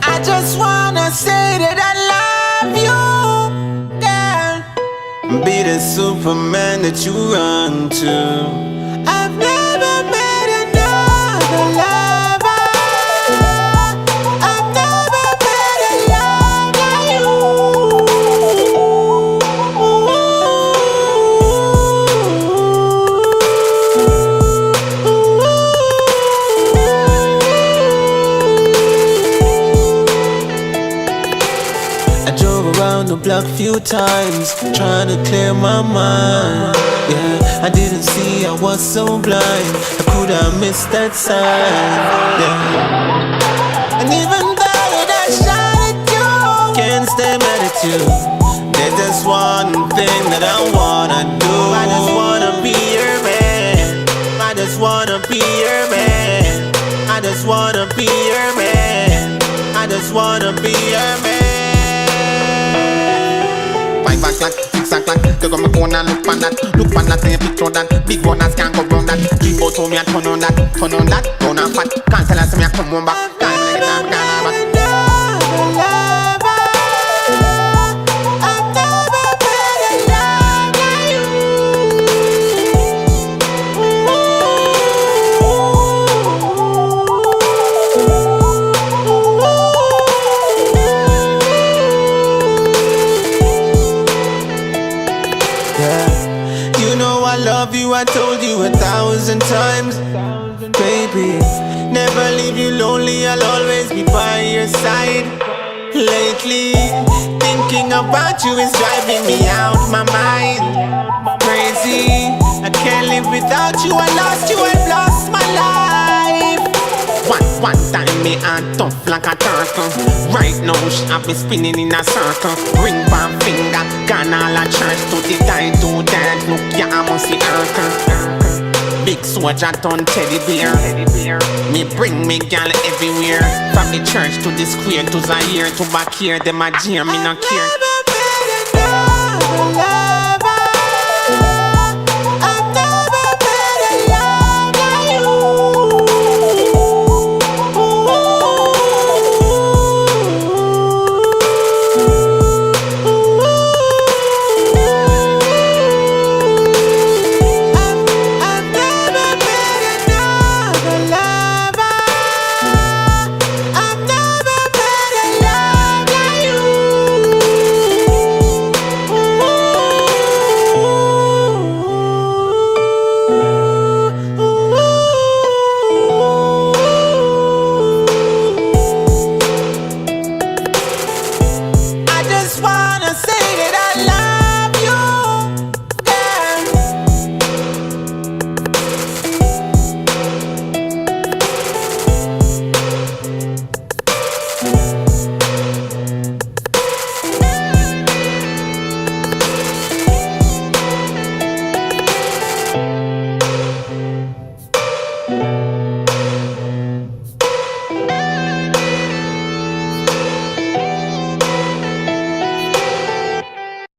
I just wanna say that I love you, girl. Be the Superman that you run to. I've never met another lover. I've never met a love like you. I drove around the block few times, trying to clear my mind. Yeah, I didn't see, I was so blind. I could have missed that sign. Yeah. And even though I shot at you, can't stay mad at you. There's just one thing that I wanna do. I just wanna be your man. I just wanna be your man. I just wanna be your man. I just wanna be your man. 5 o'clock, 6 o'clock, they got me phone and look on that. Look on that, see a picture of that. Big bonus can't go round that. Keep out to me and turn on that. Turn on that, down and fat. Can't tell us me I come home back. Can't even get time, can't have it. You know I love you, I told you 1,000 times. Baby, never leave you lonely, I'll always be by your side. Lately, thinking about you is driving me out my mind. Crazy, I can't live without you, I lost you, I've lost my life. One time me hand tough like a turtle. Right now she have me spinning in a circle. Ring pan finger, gone all a church. To the die to dead, look ya I must see Urkel. Big soldier done teddy bear. Me bring me gal everywhere. From the church to the square to Zaire to back here. Them a jeer, me no care.